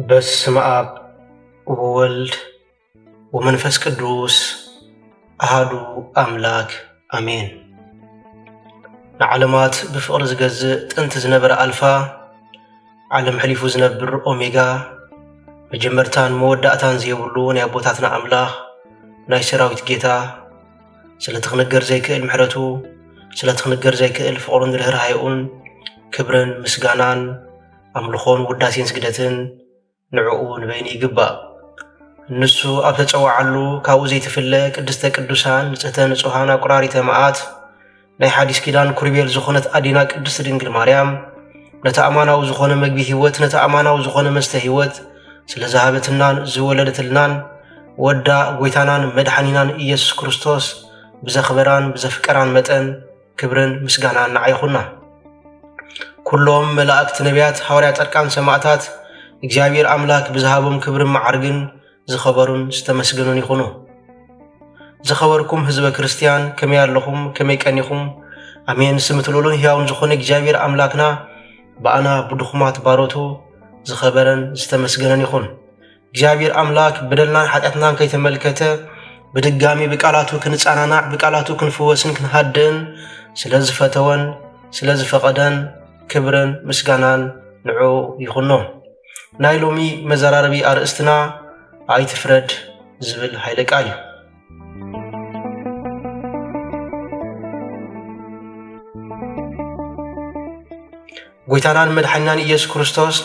በስመ አብ ወወልድ ወመንፈስ ቅዱስ አሐዱ አምላክ አሜን። ንዓለማት ብፍቅሪ ዝገዝእ ጥንቲ ዝነበረ አልፋ ዓለም ሕሊፉ ዝነብር ኦሜጋ መጀመርታን መወዳእታን ዘየብሉ ናይ አቦታትና አምላኽ ናይ ሰራዊት ጌታ ስለትኽንገር ዘይክእል ምሕረቱ ስለትኽንገር ዘይክእል ፍቅሩን ርህራሄኡን ክብርን ምስጋናን አምልኾን ውዳሴን ስግደትን ንዕኡ ንበይኒ ይግባእ። ንሱ ኣብ ተፀዋዓሉ ካብኡ ዘይትፍለ ቅድስተ ቅዱሳን ንጽህተ ንጹሃን አቁራሪተ መዓት ናይ ሓዲስ ኪዳን ኩርቤል ዝኾነት አዲና ቅድስት ድንግል ማርያም ነታ አማናዊ ዝኾነ መግቢ ህይወት ነታ አማናዊ ዝኾነ መስተ ህይወት ስለዝሃበትናን ዝወለደትልናን ወዳ ጎይታናን መድሓኒናን ኢየሱስ ክርስቶስ ብዘኽበራን ብዘፍቀራን መጠን ክብርን ምስጋናን ንዓይኹና። ኩሎም መላእክት ነቢያት ሐዋርያት ጻድቃን ሰማዕታት እግዚአብሔር አምላክ ብዝሃቦም ክብርን ማዕርግን ዝኸበሩን ዝተመስገኑን ይኹኑ። ዝኸበርኩም ህዝበ ክርስቲያን ከመይ ኣለኹም ከመይ ቀኒኹም? አሜን። ስምትልሉን ሕያውን ዝኾነ እግዚአብሔር አምላክና በአና ብድኹማት ባሮቱ ዝኸበረን ዝተመስገነን ይኹን። እግዚአብሔር አምላክ በደልናን ኃጢአትናን ከይተመልከተ በድጋሚ በቃላቱ ክንጻናናዕ በቃላቱ ክንፍወስን ክንሃድእን ስለዝፈተወን ስለዝፈቀደን ክብርን ምስጋናን ንዑ ይኹኖ። ናይ ሎሚ መዘራረቢ አርእስትና ኣይትፍረድ ዝብል ኃይለ ቃል እዩ። ጎይታናን መድሓኒናን ኢየሱስ ክርስቶስ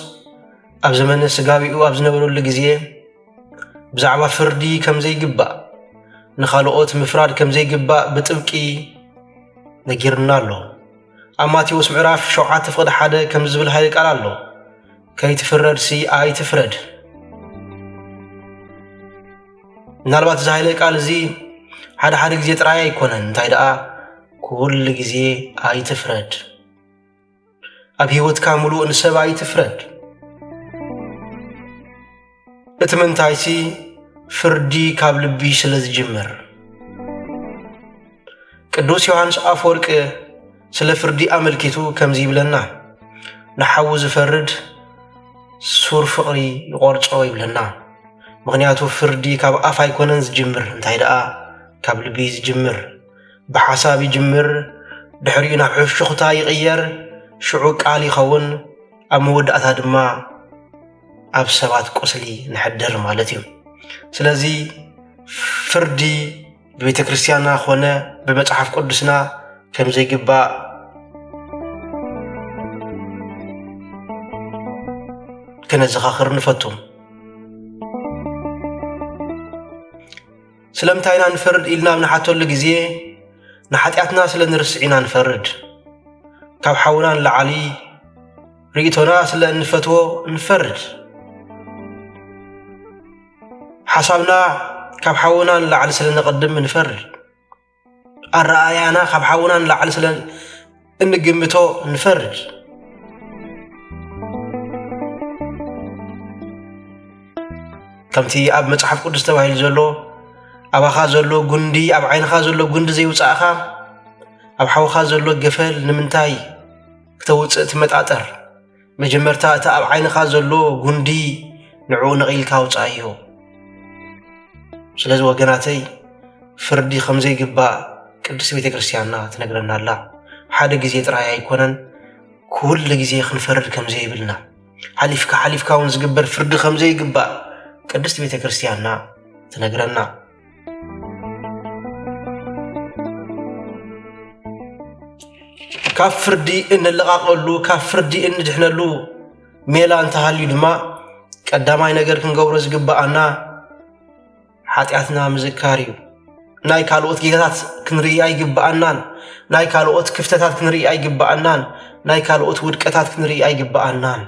ኣብ ዘመነ ስጋዊኡ ኣብ ዝነበረሉ ግዜ ብዛዕባ ፍርዲ ከም ዘይግባእ ንኻልኦት ምፍራድ ከም ዘይግባእ ብጥብቂ ነጊርና ኣሎ። ኣብ ማቴዎስ ምዕራፍ 7:1 ከም ዝብል ኃይለ ቃል ኣሎ። ከይትፍረድ ሲ ኣይትፍረድ። ምናልባት እዚ ኃይለ ቃል እዚ ሓደ ግዜ ጥራይ ኣይኮነን፣ እንታይ ደኣ ኩሉ ግዜ ኣይትፍረድ። ኣብ ህይወትካ ሙሉእ ንሰብ ኣይትፍረድ። እቲ ምንታይሲ ፍርዲ ካብ ልቢ ስለ ዝጅምር። ቅዱስ ዮሐንስ አፈወርቅ ስለ ፍርዲ አመልኪቱ ከምዚ ይብለና፣ ንሓዊ ዝፈርድ ሱር ፍቅሪ ይቆርጾ ይብለና። ምክንያቱ ፍርዲ ካብ አፍ ኣይኮነን ዝጅምር፣ እንታይ ደኣ ካብ ልቢ ዝጅምር። ብሓሳብ ይጅምር፣ ድሕሪኡ ናብ ሕሹኽታ ይቕየር፣ ሽዑ ቃል ይኸውን፣ ኣብ መወዳእታ ድማ ኣብ ሰባት ቁስሊ ንሕድር ማለት እዩ። ስለዚ ፍርዲ በቤተ ክርስቲያንና ኾነ በመጽሐፍ ቅዱስና ከም ዘይግባእ ክነዘኻኽር ንፈቱ። ስለምንታይና ንፈርድ ኢልና ብንሓተሉ ግዜ ንኃጢአትና ስለ ንርስዕ ኢና ንፈርድ። ካብ ሓውና ንላዕሊ ርእቶና ስለ እንፈትዎ ንፈርድ። ሓሳብና ካብ ሓውና ንላዕሊ ስለ ንቐድም ንፈርድ። ኣረኣያና ካብ ሓውና ንላዕሊ ስለ እንግምቶ ንፈርድ። ከምቲ ኣብ መጽሓፍ ቅዱስ ተባሂሉ ዘሎ ኣባኻ ዘሎ ጉንዲ ኣብ ዓይንኻ ዘሎ ጉንዲ ዘይውፃእኻ ኣብ ሓውኻ ዘሎ ገፈል ንምንታይ ክተውፅእ ትመጣጠር? መጀመርታ እቲ ኣብ ዓይንኻ ዘሎ ጉንዲ ንዕኡ ነቒልካ ውፃእ እዩ። ስለዚ ወገናተይ ፍርዲ ከም ዘይግባእ ቅድስት ቤተ ክርስቲያንና ትነግረና ኣላ። ሓደ ግዜ ጥራይ ኣይኮነን፣ ኩሉ ግዜ ክንፈርድ ከም ዘይብልና ሓሊፍካ እውን ዝግበር ፍርዲ ከም ዘይግባእ ቅድስት ቤተ ክርስቲያንና ትነግረና። ካብ ፍርዲ እንለቃቀሉ ካብ ፍርዲ እንድሕነሉ ሜላ እንተሃልዩ ድማ ቀዳማይ ነገር ክንገብሮ ዝግባአና ኃጢአትና ምዝካር እዩ። ናይ ካልኦት ጌጋታት ክንርኢ ኣይግባአናን። ናይ ካልኦት ክፍተታት ክንርኢ ኣይግባአናን። ናይ ካልኦት ውድቀታት ክንርኢ ኣይግባአናን።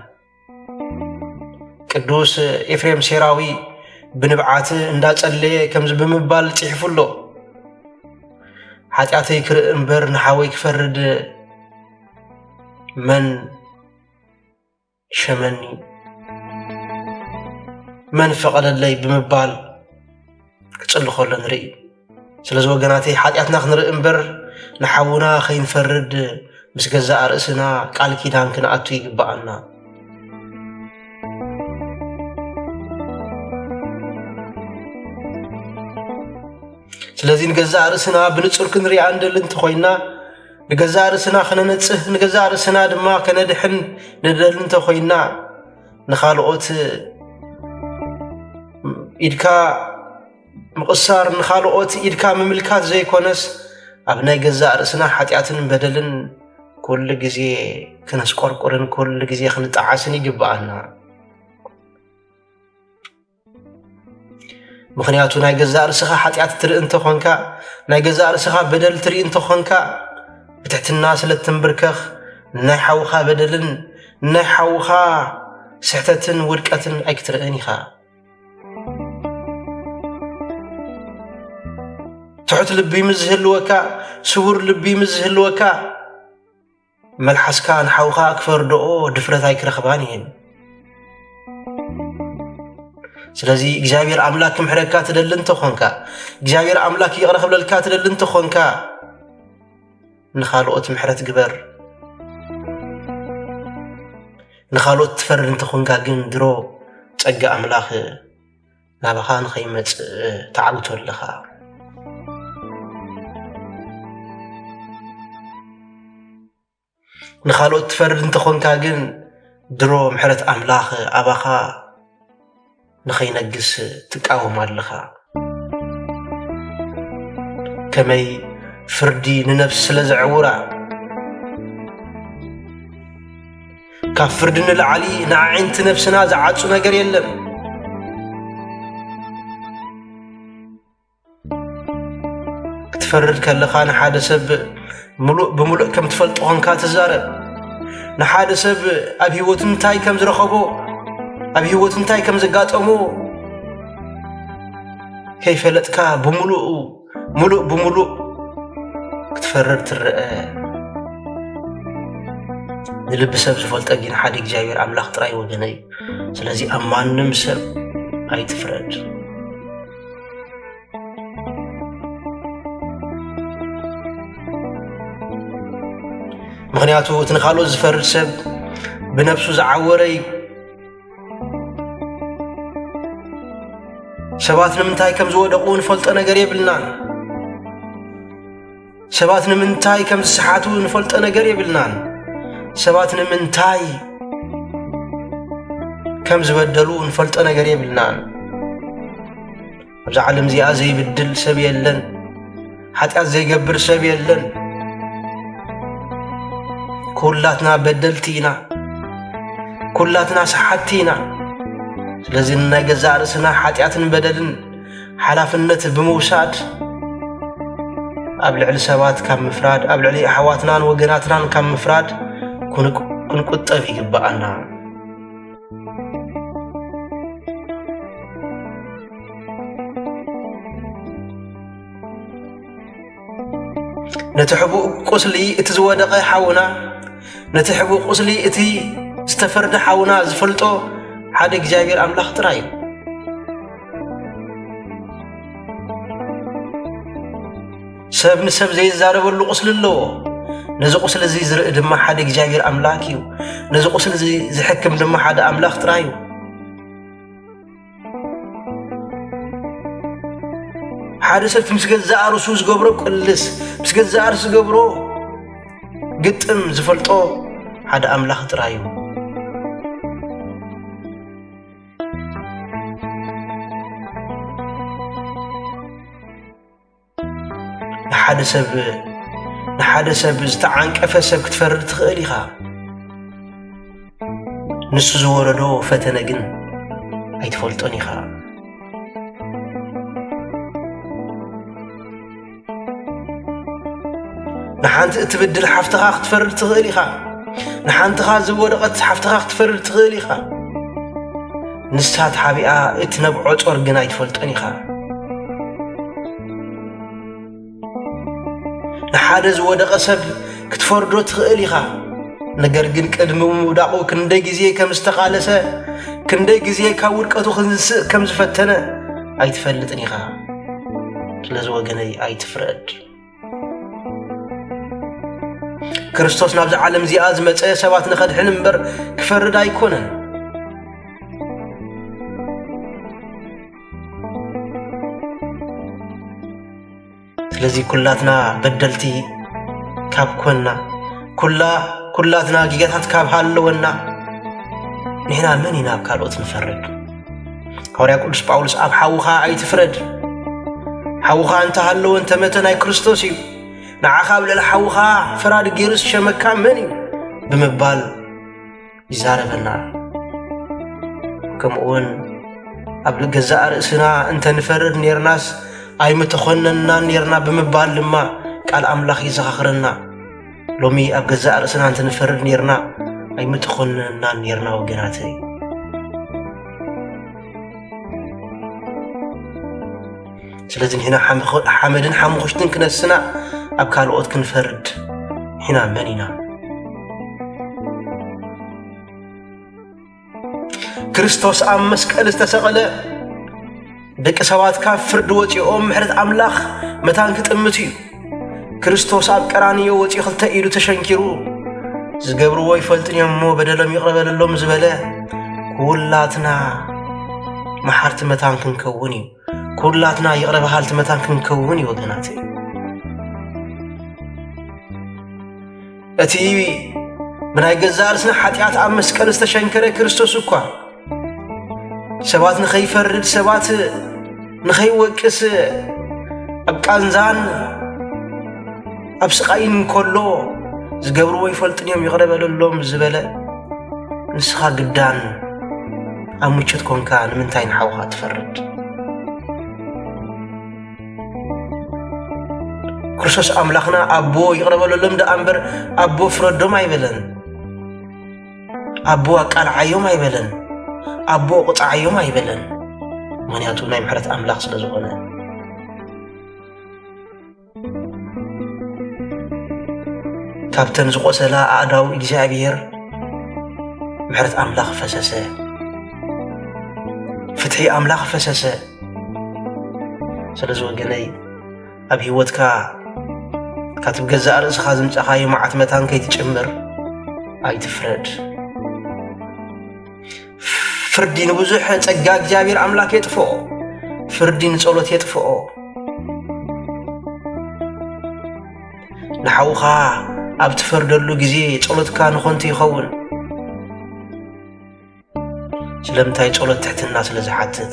ቅዱስ ኤፍሬም ሴራዊ ብንብዓት እንዳጸለየ ከምዚ ብምባል ጽሒፉሎ፣ ኃጢአተይ ክርኢ እምበር ንሓወይ ክፈርድ መን ሸመኒ መን ፈቐደለይ ብምባል ክጽሊ ከሎ ንርኢ። ስለዚ ወገናተይ ኃጢአትና ክንርኢ እምበር ንሓውና ከይንፈርድ ምስ ገዛእ ርእስና ቃል ኪዳን ክንኣቱ ይግባአና። ስለዚህ ንገዛ ርእስና ብንጹር ክንሪኣ እንደልን ተኾይና ንገዛ ርእስና ክነነጽህ ንገዛ ርእስና ድማ ከነድሕን ንደልን ተኾይና ንኻልኦት ኢድካ ምቕሳር ንኻልኦት ኢድካ ምምልካት ዘይኮነስ ኣብ ናይ ገዛ ርእስና ሓጢኣትን በደልን ኩሉ ግዜ ክነስቆርቁርን ኩሉ ግዜ ክንጣዓስን ይግባአና ምኽንያቱ ናይ ገዛ ርእስኻ ሓጢኣት ትርኢ እንተኾንካ ናይ ገዛ ርእስኻ በደል ትርኢ እንተኾንካ ብትሕትና ስለትንብርከኽ ናይ ሓውኻ በደልን ናይ ሓውኻ ስሕተትን ውድቀትን ኣይክትርእን ኢኻ ትሑት ልቢ ምዝህልወካ ስውር ልቢ ምዝህልወካ መልሓስካ ንሓውኻ ክፈርድኦ ድፍረት ኣይክረኽባን እየን ስለዚ እግዚአብሔር አምላክ ምሕረካ ትደሊ እንተኾንካ እግዚአብሔር አምላክ ይቕረ ክብለልካ ትደሊ እንተኾንካ ንኻልኦት ምሕረት ግበር ንኻልኦት ትፈርድ እንተኾንካ ግን ድሮ ጸጋ አምላኽ ናባኻ ንኸይመጽእ ተዓውቶ ኣለኻ ንኻልኦት ትፈርድ እንተኾንካ ግን ድሮ ምሕረት አምላኽ ኣባኻ ንኸይነግስ ትቃወም ኣለኻ ከመይ ፍርዲ ንነፍስ ስለ ዘዕውራ ካብ ፍርዲ ንላዕሊ ንዓይንቲ ነፍስና ዝዓፁ ነገር የለን ክትፈርድ ከለኻ ንሓደ ሰብ ብምሉእ ከም ትፈልጦ ኾንካ ትዛረብ ንሓደ ሰብ ኣብ ህይወቱ እንታይ ከም ዝረኸቦ ኣብ ህይወቱ እንታይ ከም ዘጋጠሞ ከይፈለጥካ ብምሉእ ክትፈርድ ትርአ ንልቢ ሰብ ዝፈልጦ ግን ሓደ እግዚአብሔር አምላኽ ጥራይ ወገነይ ስለዚ ኣብ ማንም ሰብ ኣይትፍረድ ምክንያቱ እቲ ንኻልኦት ዝፈርድ ሰብ ብነፍሱ ዝዓወረ ሰባት ንምንታይ ከም ዝወደቑ ንፈልጦ ነገር የብልናን ሰባት ንምንታይ ከም ዝስሓቱ ንፈልጦ ነገር የብልናን ሰባት ንምንታይ ከም ዝበደሉ ንፈልጦ ነገር የብልናን ኣብዚ ዓለም እዚኣ ዘይብድል ሰብ የለን ሓጢኣት ዘይገብር ሰብ የለን ኩላትና በደልቲ ኢና ኩላትና ሰሓቲ ኢና ስለዚህ ናይ ገዛ ርእስና ሓጢኣትን በደልን ሓላፍነት ብምውሳድ ኣብ ልዕሊ ሰባት ካብ ምፍራድ ኣብ ልዕሊ ኣሕዋትናን ወገናትናን ካብ ምፍራድ ክንቁጠብ ይግባአና ነቲ ሕቡእ ቁስሊ እቲ ዝወደቐ ሓውና ነቲ ሕቡእ ቁስሊ እቲ ዝተፈርደ ሓውና ዝፈልጦ ሓደ እግዚአብሔር አምላኽ ጥራይ እዩ ሰብ ንሰብ ዘይዛረበሉ ቁስሊ ኣለዎ ነዚ ቁስሊ እዚ ዝርኢ ድማ ሓደ እግዚአብሔር አምላክ እዩ ነዚ ቁስሊ እዚ ዝሕክም ድማ ሓደ አምላኽ ጥራይ እዩ ሓደ ሰብ ምስ ገዛእ ርእሱ ዝገብሮ ቁልስ ምስ ገዛእ ርእሱ ዝገብሮ ግጥም ዝፈልጦ ሓደ አምላኽ ጥራይ እዩ ንሓደ ሰብ ዝተዓንቀፈ ሰብ ክትፈርድ ትኽእል ኢኻ ንሱ ዝወረዶ ፈተነ ግን ኣይትፈልጦን ኢኻ ንሓንቲ እትብድል ሓፍትኻ ክትፈርድ ትኽእል ኢኻ ንሓንቲኻ ዝወደቐት ሓፍትኻ ክትፈርድ ትኽእል ኢኻ ንሳት ሓቢኣ እትነብዖ ጾር ግን ኣይትፈልጦን ኢኻ ንሓደ ዝወደቐ ሰብ ክትፈርዶ ትኽእል ኢኻ ነገር ግን ቅድሚ ምውዳቑ ክንደይ ግዜ ከም ዝተቓለሰ ክንደይ ግዜ ካብ ውድቀቱ ክንስእ ከም ዝፈተነ ኣይትፈልጥን ኢኻ ስለዚ ወገነይ ኣይትፍረድ ክርስቶስ ናብዚ ዓለም እዚኣ ዝመፀ ሰባት ንኸድሕን እምበር ክፈርድ ኣይኮነን ስለዚህ ኩላትና በደልቲ ካብ ኮና ኩላትና ጊጋታት ካብ ሃለወና ንሕና መን ኢና ኣብ ካልኦት ንፈርድ? ሐዋርያ ቅዱስ ጳውሎስ ኣብ ሓውኻ ኣይትፍረድ፣ ሓውኻ እንተሃለወ እንተመተ ናይ ክርስቶስ እዩ፣ ንዓኻ ኣብ ልዕሊ ሓውኻ ፍራድ ገይሩ ዝሸመካ መን እዩ ብምባል ይዛረበና። ከምኡውን ኣብ ገዛእ ርእስና እንተንፈርድ ነርናስ ኣይምተኾነናን ነርና ብምባል ድማ ቃል ኣምላኽ ይዘኻኽረና። ሎሚ ኣብ ገዛእ ርእስና እንተንፈርድ ነርና ኣይምተኾነናን ነርና ወገናተይ። ስለዚ ንሕና ሓመድን ሓሙኽሽትን ክነስና ኣብ ካልኦት ክንፈርድ ንሕና መን ኢና? ክርስቶስ ኣብ መስቀል ዝተሰቐለ ደቂ ሰባት ካብ ፍርዲ ወፂኦም ምሕረት ኣምላኽ መታን ክጥምት እዩ። ክርስቶስ ኣብ ቀራንዮ ወፂኡ ክልተ ኢዱ ተሸንኪሩ ዝገብርዎ ይፈልጥን እዮም እሞ በደሎም ይቕረበለሎም ዝበለ ኩላትና መሓርቲ መታን ክንከውን እዩ። ኩላትና ይቕረ በሃልቲ መታን ክንከውን እዩ ወገናት። እቲ ብናይ ገዛእ ርእስና ሓጢኣት ኣብ መስቀል ዝተሸንከረ ክርስቶስ እኳ ሰባት ንኸይፈርድ ሰባት ንኸይወቅስ ኣብ ቃንዛን ኣብ ስቃይን እንከሎ ዝገብርዎ ይፈልጥን እዮም ይቕረበለሎም ዝበለ ንስኻ ግዳን ኣብ ሙቸት ኮንካ ንምንታይ ንሓውኻ ትፈርድ? ክርስቶስ ኣምላኽና ኣቦ ይቕረበለሎም ደኣ እምበር ኣቦ ፍረዶም ኣይበለን፣ ኣቦ ኣቃልዓዮም ኣይበለን፣ ኣቦ ቁጣዓዮም ኣይበለን። ምክንያቱ ናይ ምሕረት ኣምላኽ ስለ ዝኾነ። ካብተን ዝቆሰላ ኣእዳው እግዚኣብሔር ምሕረት ኣምላኽ ፈሰሰ፣ ፍትሒ ኣምላኽ ፈሰሰ። ስለዚ ወገነይ ኣብ ህይወትካ ካትብ ገዛእ ርእስኻ ዝምፀኻዮ መዓት መታን ከይትጭምር ኣይትፍረድ። ፍርዲ ንብዙሕ ጸጋ እግዚኣብሔር ኣምላኽ የጥፍኦ፣ ፍርዲ ንጸሎት የጥፍኦ። ንሓውኻ ኣብ ትፈርደሉ ጊዜ ጸሎትካ ንኾንቲ ይኸውን። ስለምንታይ ጸሎት ትሕትና ስለ ዝሓትት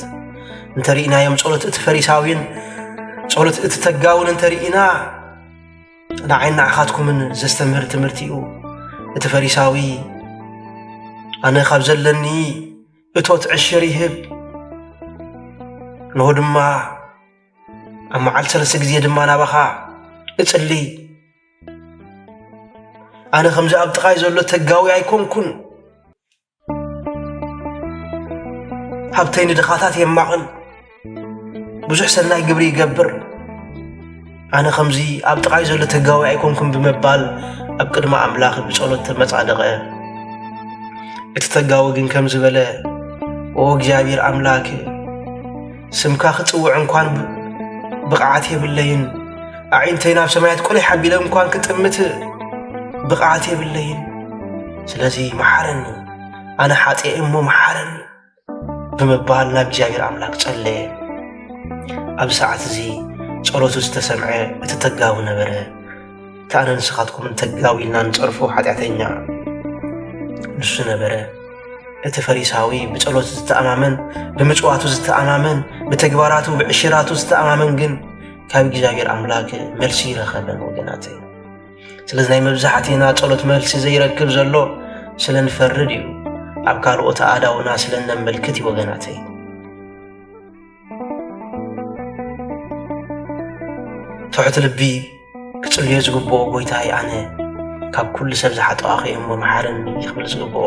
እንተሪእናዮም ጸሎት እቲ ፈሪሳዊን ጸሎት እቲ ተጋውን እንተሪእና ንዓይን ንዓኻትኩምን ዘስተምህር ትምህርቲ እዩ። እቲ ፈሪሳዊ ኣነ ካብ ዘለኒ እቶት ዕሽር ይህብ፣ ንሆ ድማ ኣብ መዓልቲ 3 ግዜ ድማ ናባኻ እጽሊ፣ ኣነ ከምዚ ኣብ ጥቓይ ዘሎ ተጋዊ ኣይኮንኩን፣ ሃብተይ ንድኻታት የማቕል፣ ብዙሕ ሰናይ ግብሪ ይገብር፣ ኣነ ከምዚ ኣብ ጥቓይ ዘሎ ተጋዊ ኣይኮንኩን ብምባል ኣብ ቅድሚ ኣምላኽ ብጸሎት ተመጻደቐ። እቲ ተጋዊ ግን ከም ዝበለ ኦ እግዚኣብሔር ኣምላክ ስምካ ክጽውዕ እንኳን ብቕዓት የብለይን፣ ኣዒንተይ ናብ ሰማያት ቆለይ ሓቢለ እንኳን ክጥምት ብቕዓት የብለይን፣ ስለዚ መሓረኒ፣ ኣነ ሓጢእ እሞ መሓረኒ ብምባል ናብ እግዚኣብሔር ኣምላክ ጸለየ። ኣብ ሰዓት እዚ ጸሎቱ ዝተሰምዐ እቲ ተጋዊ ነበረ። ከኣነ ንስኻትኩምን ተጋዊ ኢልና ንጸርፎ ሓጢኣተኛ ንሱ ነበረ። እቲ ፈሪሳዊ ብጸሎቱ ዝተኣማመን፣ ብምጽዋቱ ዝተኣማመን፣ ብተግባራቱ ብዕሽራቱ ዝተኣማመን ግን ካብ እግዚኣብሔር ኣምላክ መልሲ ይረኸበን ወገናተይ። ስለዚ ናይ መብዛሕትእና ጸሎት መልሲ ዘይረክብ ዘሎ ስለ ንፈርድ እዩ፣ ኣብ ካልኦት ኣእዳውና ስለ ነመልክት እዩ ወገናተይ። ትሑት ልቢ ክጽልዮ ዝግብኦ ጎይታይ ኣነ ካብ ኩሉ ሰብ ዝሓጠቓኸ እሞ መሓረኒ ይኽብል ዝግብኦ።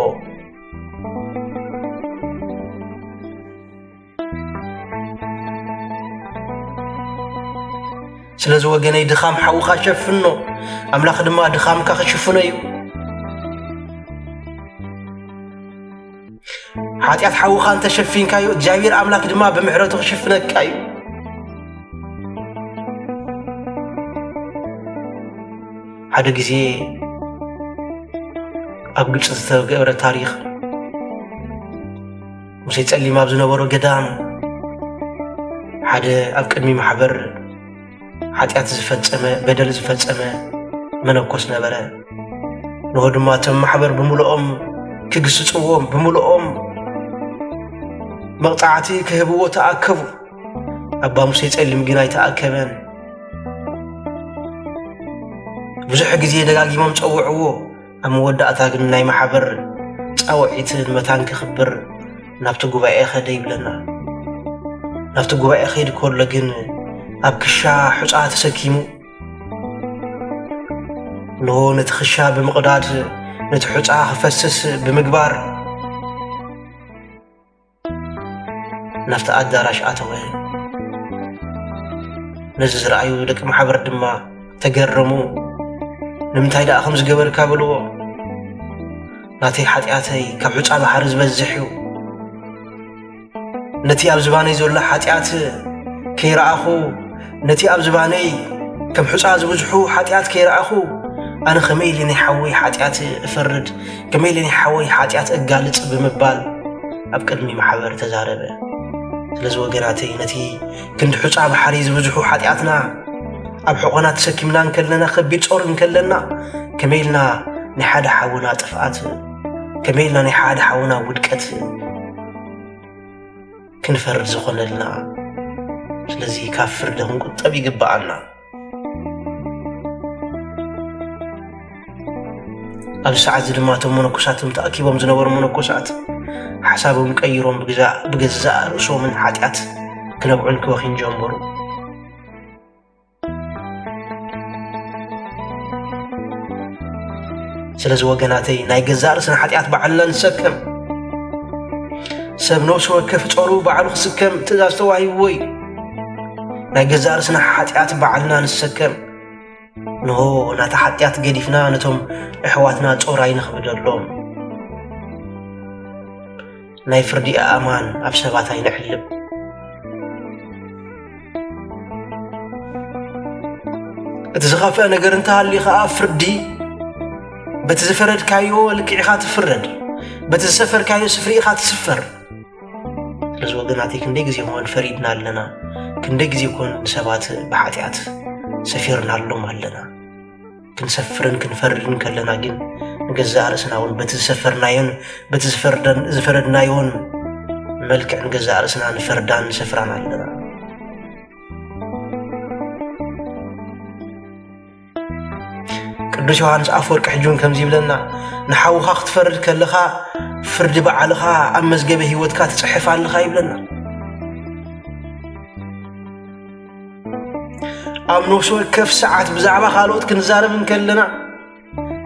ስለዚ ወገነይ ድኻም ሓውኻ ሸፍኖ፣ ኣምላኽ ድማ ድኻምካ ክሽፍኖ እዩ። ሓጢኣት ሓውኻ እንተሸፊንካዮ እግዚኣብሔር ኣምላክ ድማ ብምሕረቱ ክሽፍነካ እዩ። ሓደ ጊዜ ኣብ ግብፂ ዝተገብረ ታሪኽ ሙሴ ጸሊም ኣብ ዝነበሮ ገዳም ሓደ ኣብ ቅድሚ ማሕበር ሓጢአት ዝፈጸመ በደል ዝፈጸመ መነኮስ ነበረ ንሆ ድማ እቶም ማሕበር ብምልኦም ክግስጽዎም ብምልኦም መቕጣዕቲ ክህብዎ ተኣከቡ ኣባ ሙሴ ጸሊም ግን ኣይተኣከበን ብዙሕ ግዜ ደጋጊሞም ጸውዕዎ ኣብ መወዳእታ ግን ናይ ማሕበር ጻውዒትን መታን ክኽብር ናብቲ ጉባኤ ኸደ ይብለና ናብቲ ጉባኤ ኸይድ ከሎ ግን ኣብ ክሻ ሑፃ ተሰኪሙ ንሆ ነቲ ክሻ ብምቕዳድ ነቲ ሑፃ ክፈስስ ብምግባር ናብቲ ኣዳራሽ ኣተወ ነዚ ዝረኣዩ ደቂ ማሕበር ድማ ተገረሙ ንምንታይ ደኣ ከም ዝገበርካ ብልዎ ናተይ ሓጢአተይ ካብ ሑፃ ባሕሪ ዝበዝሕ እዩ ነቲ ኣብ ዝባነይ ዘሎ ሓጢአት ከይረኣኹ ነቲ ኣብ ዝባነይ ከም ሑፃ ዝበዝሑ ሓጢአት ከይረኣኹ ኣነ ከመይ ኢለ ናይ ሓወይ ሓጢአት እፈርድ ከመይ ኢለ ናይ ሓወይ ሓጢአት እጋልጽ ብምባል ኣብ ቅድሚ ማሕበር ተዛረበ ስለዚ ወገናተይ ነቲ ክንዲ ሑፃ ባሕሪ ዝበዝሑ ሓጢአትና ኣብ ሕቆና ተሰኪምና እንከለና ከቢድ ጾር እንከለና ከመይ ኢልና ናይ ሓደ ሓውና ጥፍኣት ከመይ ኢልና ናይ ሓደ ሓውና ውድቀት ክንፈርድ ዝኾነልና ስለዚ ካብ ፍርዲ ክንቁጠብ ይግባአና ኣብ ሰዓት እዚ ድማ እቶም መነኮሳቶም ተኣኪቦም ዝነበሩ መነኮሳት ሓሳቦም ቀይሮም ብገዛእ ርእሶምን ሓጢአት ክነብዑን ክበኺን ጀመሩ ስለዚ ወገናተይ ናይ ገዛእ ርእስና ሓጢአት ባዕልና ንሰከም ሰብ ነፍሱ ወከፍ ጾሩ ባዕሉ ክስከም ትእዛዝ ተዋሂብዎ እዩ ናይ ገዛእ ርእስና ሓጢአት ባዕልና ንሰከም ንሆ ናታ ሓጢአት ገዲፍና ነቶም ኣሕዋትና ጾር ኣይንኽብደሎም ናይ ፍርዲ ኣእማን ኣብ ሰባት ኣይንሕልብ እቲ ዝኸፍአ ነገር እንተሃልዩ ከዓ ፍርዲ በቲ ዝፈረድካዮ ልክዕ ኢኻ ትፍረድ በቲ ዝሰፈርካዮ ስፍሪ ኢኻ ትስፈር ስለዚ ወገናተይ ክንደይ ግዜ ሆን ፈሪድና ኣለና ክንደይ ግዜ ኮን ሰባት ብሓጢአት ሰፊርናሎም ኣለና ክንሰፍርን ክንፈርድን ከለና ግን ንገዛእ ርእስና እውን በቲ ዝሰፈርናዮን በቲ ዝፈረድናዮን መልክዕ ንገዛእ ርእስና ንፈርዳን ንሰፍራን ኣለና ቅዱስ ዮሃንስ ኣፈወርቂ ሕጁን ከምዚ ይብለና ንሓውኻ ክትፈርድ ከለኻ ፍርዲ ባዕልኻ ኣብ መዝገበ ሂወትካ ትጽሕፍ ኣለኻ ይብለና ኣብ ነፍሲ ወከፍ ሰዓት ብዛዕባ ካልኦት ክንዛረብ ከለና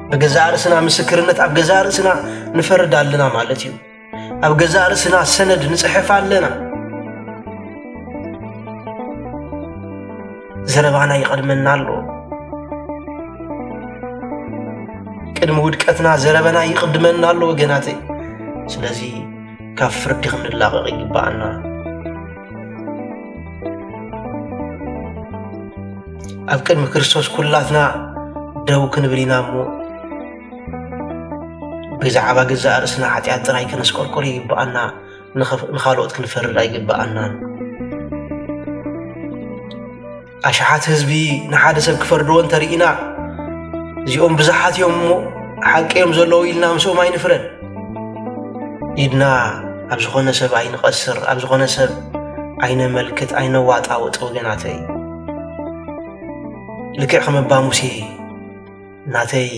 በገዛእ ርእስና ምስክርነት ኣብ ገዛእ ርእስና ንፈርድ ኣለና ማለት እዩ ኣብ ገዛእ ርእስና ሰነድ ንጽሕፍ ኣለና ዘረባና ይቐድመና ኣሎ ቅድሚ ውድቀትና ዘረበና ይቕድመና ኣሎ ወገናተይ ስለዚ ካብ ፍርዲ ክንላቐቕ ይግባአና ኣብ ቅድሚ ክርስቶስ ኩላትና ደው ክንብል ኢና እሞ ብዛዕባ ገዛእ ርእስና ሓጢአት ጥራይ ከነስቆርቆር ይግባአና ንኻልኦት ክንፈርድ ኣይግባአናን ኣሽሓት ህዝቢ ንሓደ ሰብ ክፈርድዎ እንተርኢና እዚኦም ብዙሓት እዮም እሞ ሓቂዮም ዘለዉ ኢልና ምስኦም ኣይንፍረድ ኢድና ኣብ ዝኾነ ሰብ ኣይንቐስር ኣብ ዝኾነ ሰብ ኣይነመልክት ኣይነዋጣውጥ ወገናተይ ልክዕ ከም ኣባ ሙሴ ናተይ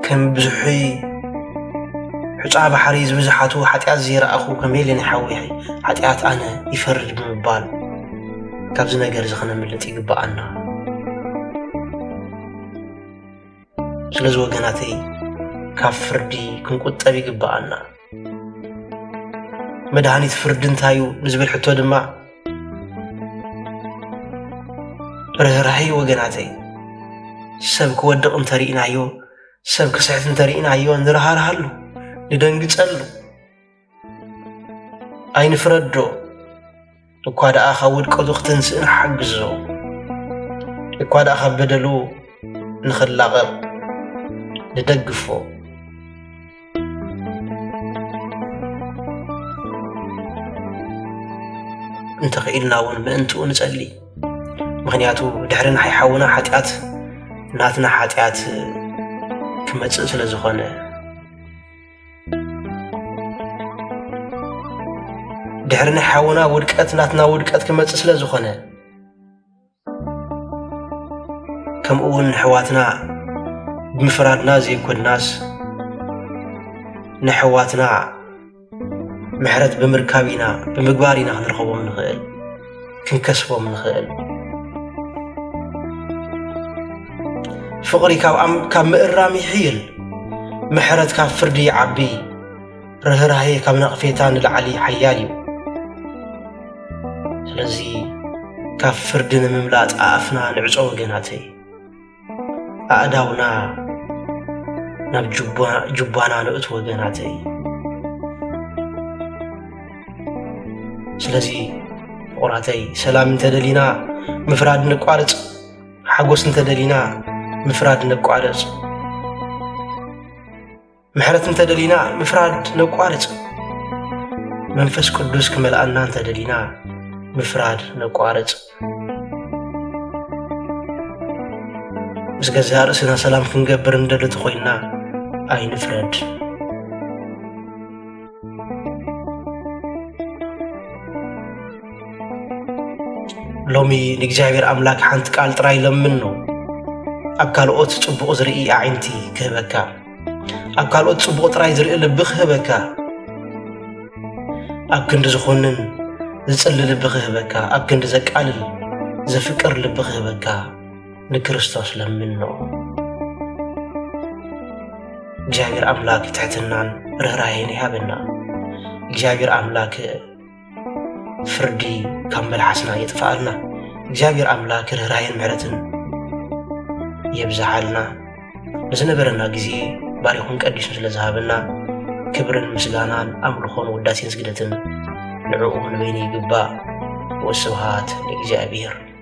ከም ብዙሕ ሑፃ ባሕሪ ዝበዝሓቱ ሓጢአት ዘይረኣኹ ከመይ ኢለ ናይ ሓዊ ሓጢአት ኣነ ይፈርድ ብምባል ካብዚ ነገር እዚ ኸነምልጥ ይግባአና ስለዚ ወገናተይ ካብ ፍርዲ ክንቁጠብ ይግባአና መድሃኒት ፍርዲ እንታይ እዩ ንዝብል ሕቶ ድማ ርህራሄ ወገናተይ ሰብ ክወድቕ እንተርኢናዮ ሰብ ክስሕት እንተርኢናዮ ንረሃርሃሉ ንደንግጸሉ ኣይንፍረዶ እኳ ደኣ ካብ ውድቀቱ ክትንስእ ንሓግዞ እኳ ደኣ ካብ በደሉ ንኽላቐቕ ንደግፎ እንተኽኢልና እውን ምእንትኡ ንጸሊ مغنياتو دحرنا حيحاونا حاتيات ناتنا حاتيات كمتص ስለዝኾነ دحرنا حاونا ودقت ناتنا ودقت كمتص ስለዝኾነ كم أون حواتنا بمفرادنا زي كل ناس نحواتنا محرت بمركابينا بمقبارينا نرخبو من خيل كنكسبو من خيل فقري كاب مقرامي حيل محرت كاب فردي عبي رهرهي كاب نقفيتان العلي حياليو سلزي كاب فردنا مملات آفنا نعزو وقناتي أعداونا ناب جبانا نقط وقناتي سلزي قراتي سلام انتدلينا مفراد نقوارج حقوس انتدلينا مفراد نقوارج محرت انتدلينا مفراد نقوارج منفس قدوس كملأنا انتدلينا مفراد نقوارج مسجزها رأسنا سلام كنقبر ندلت خوينا أي نفرد لومي نجابر أملاك حنت قال تراي لمنو أبكالوت صبو زرئي أعينتي كهبكا أبكالوت صبو تراي زرئي لبخهبكا أبكند زخونن زصلل لبخهبكا أبكند زقالل زفكر لبخهبكا نكريستوس لمنو جابر أملاك تحتنان رهراهيني هابنا جابر أملاك فردي كمل حسنا يتفعلنا جابر أملاك رهراهين معرتن يبزحلنا نزنبرنا جزي باريخون كأديس مثل ذهبنا كبرن مسجانان أمرخون وداسين سجدتن نعوهم بيني قباء والسوهات لإجابير